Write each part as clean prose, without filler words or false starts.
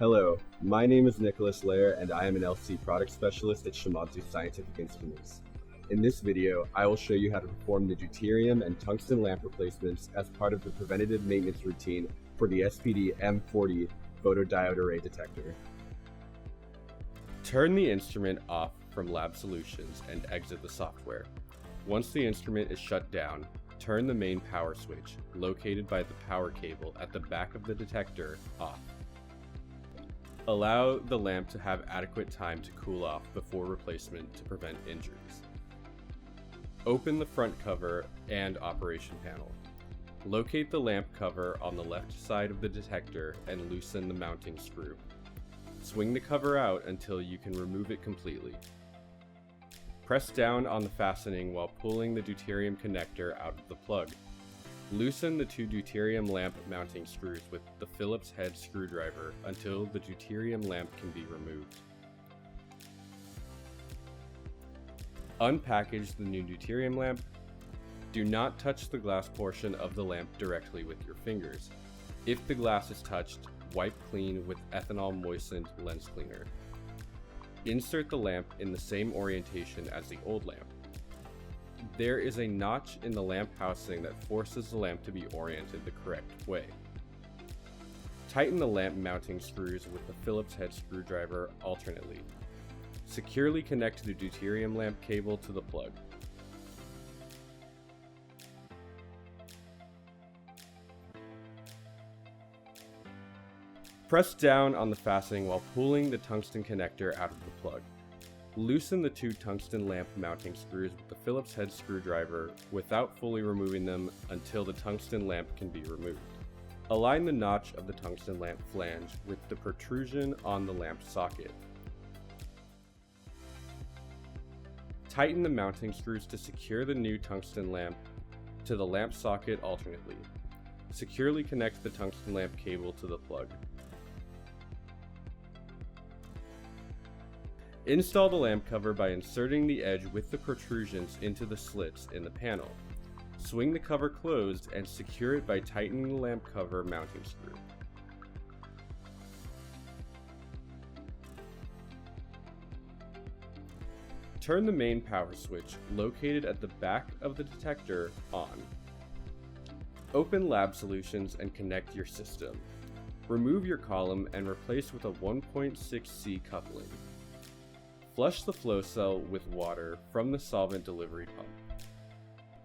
Hello, my name is Nicholas Lair and I am an LC Product Specialist at Shimadzu Scientific Instruments. In this video, I will show you how to perform the deuterium and tungsten lamp replacements as part of the preventative maintenance routine for the SPD-M40 photodiode array detector. Turn the instrument off from Lab Solutions and exit the software. Once the instrument is shut down, turn the main power switch, located by the power cable at the back of the detector, off. Allow the lamp to have adequate time to cool off before replacement to prevent injuries. Open the front cover and operation panel. Locate the lamp cover on the left side of the detector and loosen the mounting screw. Swing the cover out until you can remove it completely. Press down on the fastening while pulling the deuterium connector out of the plug. Loosen the two deuterium lamp mounting screws with the Phillips head screwdriver until the deuterium lamp can be removed. Unpackage the new deuterium lamp. Do not touch the glass portion of the lamp directly with your fingers. If the glass is touched, wipe clean with ethanol moistened lens cleaner. Insert the lamp in the same orientation as the old lamp. There is a notch in the lamp housing that forces the lamp to be oriented the correct way. Tighten the lamp mounting screws with the Phillips head screwdriver alternately. Securely connect the deuterium lamp cable to the plug. Press down on the fastening while pulling the tungsten connector out of the plug. Loosen the two tungsten lamp mounting screws with the Phillips head screwdriver without fully removing them until the tungsten lamp can be removed. Align the notch of the tungsten lamp flange with the protrusion on the lamp socket. Tighten the mounting screws to secure the new tungsten lamp to the lamp socket alternately. Securely connect the tungsten lamp cable to the plug. Install the lamp cover by inserting the edge with the protrusions into the slits in the panel. Swing the cover closed and secure it by tightening the lamp cover mounting screw. Turn the main power switch, located at the back of the detector, on. Open Lab Solutions and connect your system. Remove your column and replace with a 1.6C coupling. Flush the flow cell with water from the solvent delivery pump.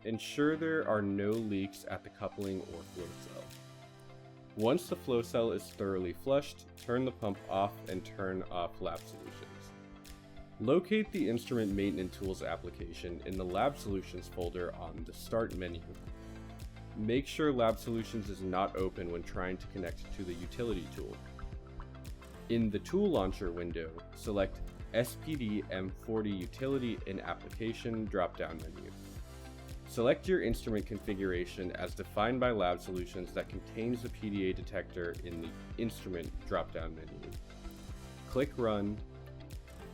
Ensure there are no leaks at the coupling or flow cell. Once the flow cell is thoroughly flushed, turn the pump off and turn off Lab Solutions. Locate the Instrument Maintenance Tools application in the Lab Solutions folder on the Start menu. Make sure Lab Solutions is not open when trying to connect to the Utility tool. In the Tool Launcher window, select SPD-M40 Utility in Application drop-down menu. Select your instrument configuration as defined by Lab Solutions that contains the PDA detector in the Instrument drop-down menu. Click Run,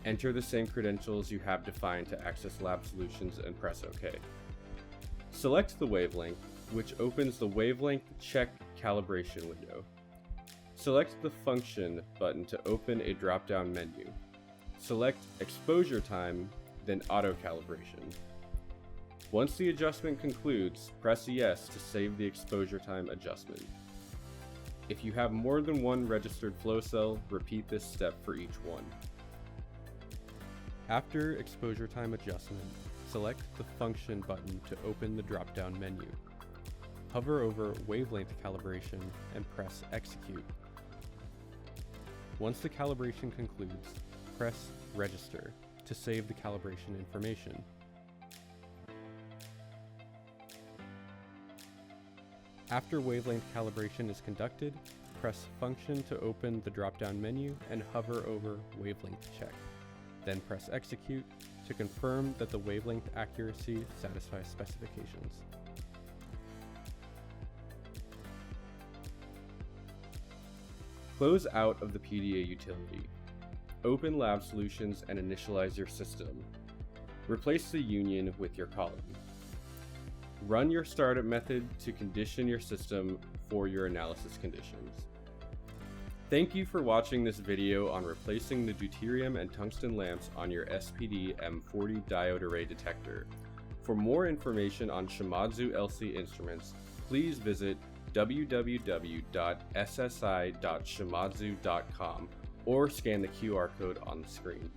enter the same credentials you have defined to access Lab Solutions and press OK. Select the Wavelength, which opens the Wavelength Check Calibration window. Select the Function button to open a drop-down menu. Select Exposure Time, then Auto Calibration. Once the adjustment concludes, press Yes to save the exposure time adjustment. If you have more than one registered flow cell, repeat this step for each one. After exposure time adjustment, select the Function button to open the drop-down menu. Hover over Wavelength Calibration and press Execute. Once the calibration concludes, press Register to save the calibration information. After wavelength calibration is conducted, press Function to open the drop-down menu and hover over Wavelength Check. Then press Execute to confirm that the wavelength accuracy satisfies specifications. Close out of the PDA Utility. Open Lab Solutions and initialize your system. Replace the union with your column. Run your startup method to condition your system for your analysis conditions. Thank you for watching this video on replacing the deuterium and tungsten lamps on your SPD-M40 diode array detector. For more information on Shimadzu LC instruments, please visit www.ssi.shimadzu.com or scan the QR code on the screen.